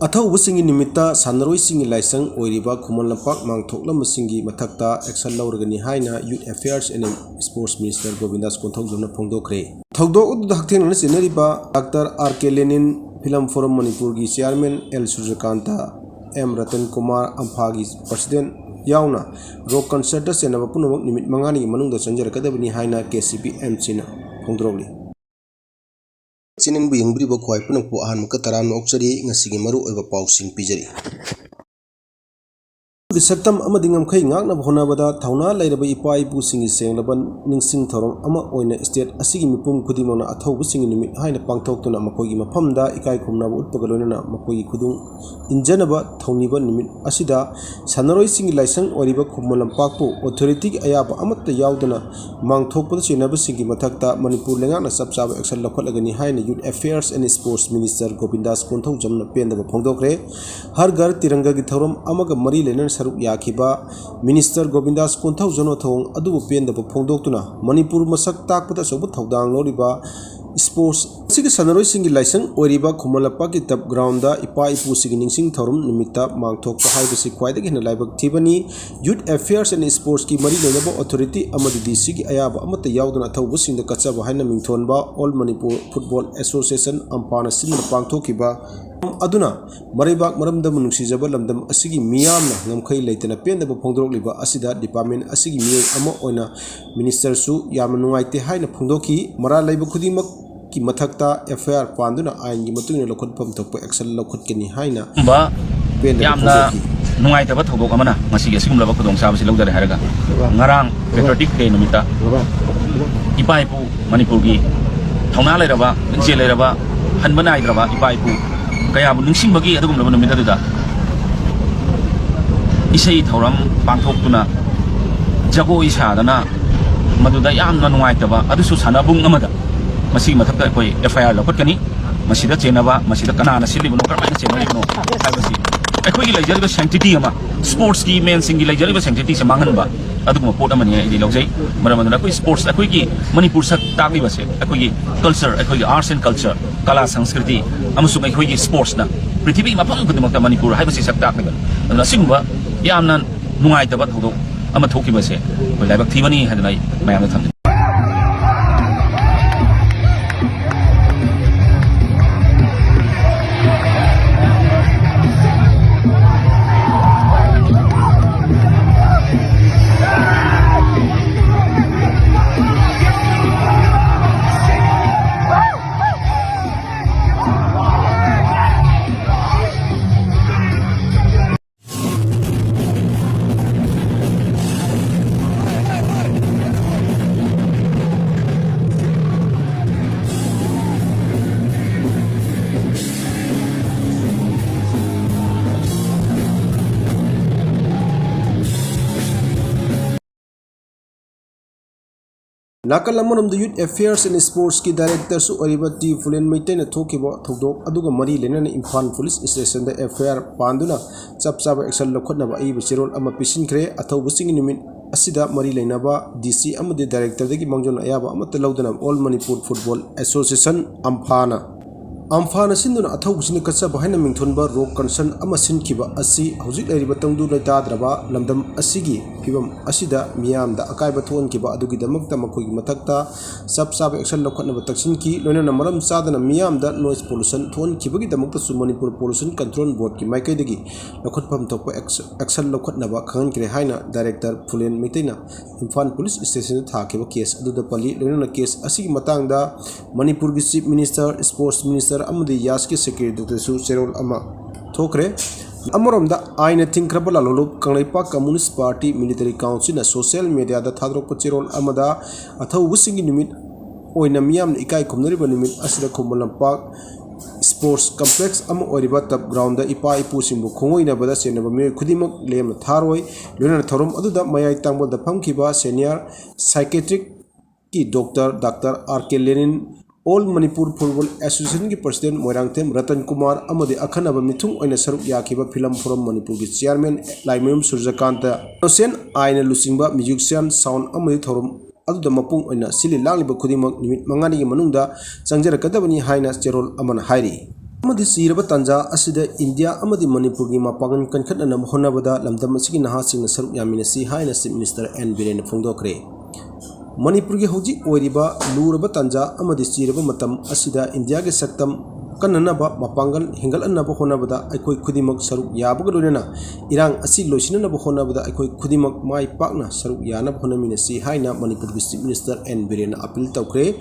अथौबसिंगी निमित्ता सानरोइसिंगी लाइसंग ओइरिबा खुमन लंपाक मांगथोकलमसिंगी मथक्ता एक्शन लौरगनी हाइना youth affairs and sports minister Govindas कोंथौजमना फोंदोखरे। थौदोक उद हक्थेंगना सिनरिबा doctor R K. Lenin film forum Manipur की chairman L Suryakanta M Ratan Kumar अम्फागी प्रेसिडेंट याउना रॉक कंसर्ट सेनब पुनमक निमित मंगानी मनुंग चंजरकदबनी हाइना केसीपी एमसीना फोंदोरली। चैनल यंगब्रिबो ख्वाई पुनकपो अहानमुक तराम ओक्चरी ngasi gi maru oiba pausing pijari Saktam amadingam khai ngakna honabada thauna lairaba ipa ipu singi senglaba ningsing thorong ama oina state asigi mipum khudimona athaubu singi nimit haina pangthoktuna makogi maphamda ikai khumnaba utpagalonana makogi khudung injanaba thongniba nimit asida sanaroi singi laisang oriba khumlampakpo authority gi ayaba amatta yaudana mangthokpada chenaba singi mathakta manipur lengana sapchaba action lakholagani haina youth affairs and sports minister govindas konthojamna pendaba phongdokre har ghar tiranga gi thorom amaga mari lenan saruk yakiba minister govindas konthojano thong adubu pendaba phongdoktuna manipur masak takpada sobu thodang loriba sports sigi sanaroi singi laisang oriba khumalapa ki tap ground da ipa ipu sigi ningsing thorum nimitta mangthokpa haibasi khwaida gi laibak thibani youth affairs and sports ki mari lenaba authority amadi dc gi ayaba amata yaudana thaubu singda kachaba haina mingthonba all manipur football association ampana sinna pangthokiba aduna maribak maramda munungsijaba lamdam asigi miyamna ngamkhai leitana pendaba phongdorokliba asida department asigi miyoi ama oina minister su yamna nungaite haina phongdoki mara leiba khudimak ki mathakta FIR panduna ain gi matungina lokhotpam thokpa action lokhotkeni haina ba yamna nungaitaba thodok amana masigi asigumlaba khudong sabasi logdare haraga ngarang patriotic day numita ipaipu manipur gi thauna lairaba ningse lairaba hanbana idraba ipaipu kaya bu ningsingbagi adugumlaba numita duda isai thoram pangthoktuna jago isadana maduda yamna nungaitaba adusu sanabung amada masih mathakta koi FIR lokhotkani masida chenaba masida kanana silibno karmaina chenalibno haibasi akhoi gi laijariba sanctity ama sports ki main singi laijariba sanctity se manganba aduguma pot amani idi logjai maramandana koi sports akhoi gi manipur sak tagli base akhoi gi culture akhoi gi arts and culture kala sanskriti amusung akhoi gi sports na prithibi mapang kudimakta manipur haibasi sak tagli aduna singba yamna nungai taba thodok ama thoki base koi laibak thibani hadnai mayamna tham Nakalamon the Youth Affairs and Sports ki Director Su Oribati Fulen Maintain a Tokibo Thoudok Aduga Mari Lenan Impan Police Station the FIR Panduna Sapsaba Excel Lokotnaba Ibisirol Ama Pisin Cre Atobusing Nimin Asida Mari Lenaba DC Ama the Director the Mangjon Ayaba Amataloudanam All Manipur Football Association Ampana Amphana Sinduna Athobusini Katsa behind a Mingtonba Rock Concern Amasin Kiba Asi Hausit Ribatandu Tadraba Lamdam Asigi Pibam Asida Miam the Akaibaton Kiba Adugi the Mukta Makui Matakta Sub Sab Action Lokotnaba Taksinki Lona Maram Sadana Miam that noise pollution Ton Kibagi the Mukta Sumanipur Pollution Control Board Ki Maikadigi Lokotpam Topo Action Lokotnaba Khan Krehaina Director Fulen Mitina Infan Police Station Takiba case Adu the Pali Lona case Asigi Matanga Manipur Chief Minister Sports Minister Amadi Yaski Secretary Su Serol Ama Thokre Amoramda Aina Tinkrabala Lolup Kanglaipa Communist Party Military Council na social media da Thoudok Chirol Amada Athau Wusingi Nimit Oina Miam Ikai Kumnariba Nimit Asida Lampak Sports Complex Am Oriba Tap Ground da Ipa Ipu Simbu Kongoina Bada Senaba Me Kudimak Lem Tharoi Luna Thorum Aduda Mayai Tangbo the Pamkiba Senior Psychiatric Ki Dr. R.K. Lenin All Manipur Football Association ki President Moirangthem Ratan Kumar amadi akhanaba mithung oina saruk yakiba film forum Manipur ki Chairman Laimum Surjakanta Nosen aina lusingba musician sound amadi thorum aduda mapung oina sili langliba khudimak nimit mangani ki manungda changjarakadabani haina cherol aman hairi amadi siraba tanja asida India amadi Manipur gi mapangan kankhatna honabada lamdam asigi naha singna saruk yaminasi haina Chief Minister N Biren phongdokre Manipur gi hoji oiriba luraba tanja amadi siraba matam asida India gi saktam kananaba mapangan hingalanaba honabada aikoi khudimak saruk yabaga loinana Irang asi loisinanaba honabada aikoi khudimak mai pakna saruk yanaba honaminasi haina Manipur gi Chief Minister N Biren appeal tawkre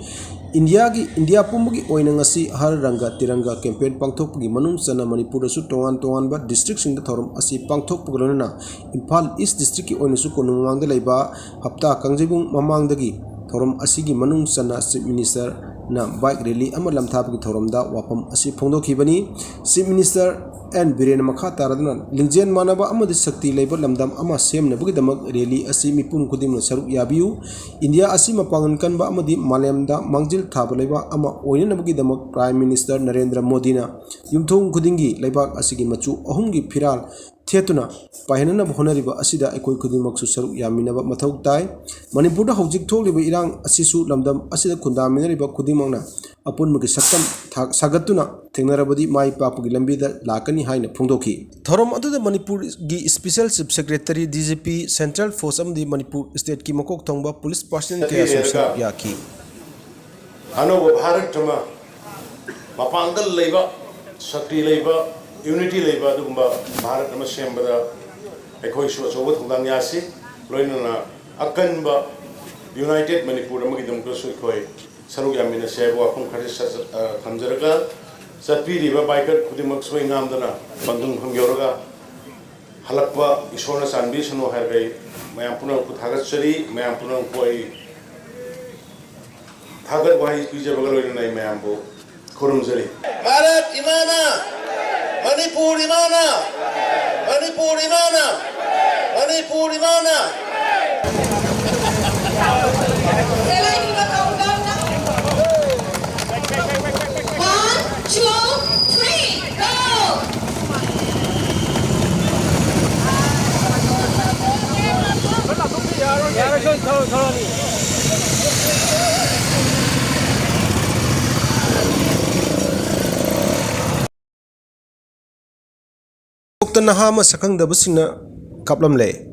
India pumbugi oina ngasi har ranga tiranga campaign pangthokpagi manung chana Manipur su tongan ba district sing thorum asi pangthokpagi lonana Imphal East district ki oina su konumang da leiba hapta kangjibung mamangdagi thorum asigi manung chana Chief Minister na bike rally ama lamthapagi thorum da wapam asi phongdokhibani Chief Minister N Biren makha taraduna lingjen manaba amadi sakti leiba lamdam ama semnabagi damak rally asi mipum khudimna saruk yabiu India asi mapangan kanba amadi malemda mangjil thaba leiba ama oinanabagi damak Prime Minister Narendra Modi na yumthong khudingi leibak asigi machu ahumgi phiral Thetuna pahinana honariba asida ekoi khudimaksu saruk yaminaba mathau tai Manipur da hojik thokliba Irang asisu lamdam asida khundaminariba khudimangna apunmagi saktam sagatuna thengnarabadi mai papugi lambida lakani haina phongdokhi thorom aduda Manipur gi Special Chief Secretary DGP Central Force amdi Manipur State ki makok thongba police personnel ke asumsa yaki Hanoba Bharat tama mapangal leiba sakti leiba unity leiba dugumba Bharat nama sembada ekoi su asoba thongdang yasi loinana akanba United Manipur amagi damko su ekoi saruk yamina sebo apung khari thamjaraga satpiriba biker khudimak soi ngamdana bandung phangyoraga halakpa isona sanbi sano hargai mayam puna ku thagatsari mayam puna koi thagat wahai pijabaga loinana mayam bo khurumjari Bharat imana Manipur imana Manipur imana Manipur imana Nahama sakang dabasina kaplamle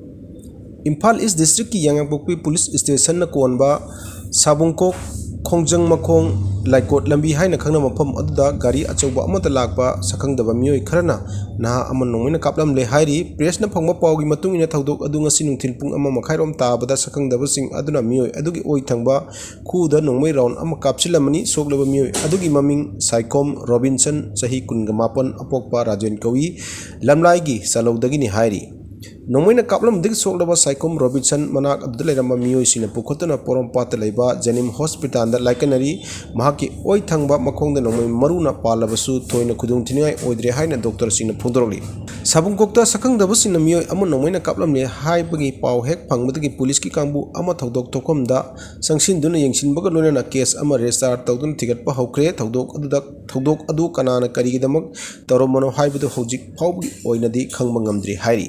Imphal East District ki Yangangpokpi Police Station na konba Sabungkok Khongjang Makong Laikot lambi haina khangna mafam aduda gari achauba amata lakpa sakang daba mioi kharana naha aman nongmena kaplamle hairi press na phangma pawgi matung ina Thoudok adu ngasi nungthil pung ama makhairom tabada sakang daba sing aduna mioi adugi oi thangba khuda nongmai round ama kapsilamani soklaba mioi adugi maming Saikom Robinson sahi 18 apokpa Rajen Kawi lamlai gi salawdagi ni hairi Nomoina kaplam dig soklaba Saikom Robinson manak adulairamma mioi sina pukhotana porompata leiba Janim Hospital da laikanari mahaki oi thangba makhongda nomoi maruna palabasu thoina khudung thinai oidre haina doctor singna phungdorli Sabungkokta sakang dabasina mioi ama nomoina kaplam le haibagi paw hek phangmadagi police ki kangbu ama Thoudok thokomda sangsin yengsinbaga loinana case ama register tawdun thigatpa hokre Thoudok adu kanana karigidamak tawromano haibadu hojik phawgi oinadi khangba ngamdri hairi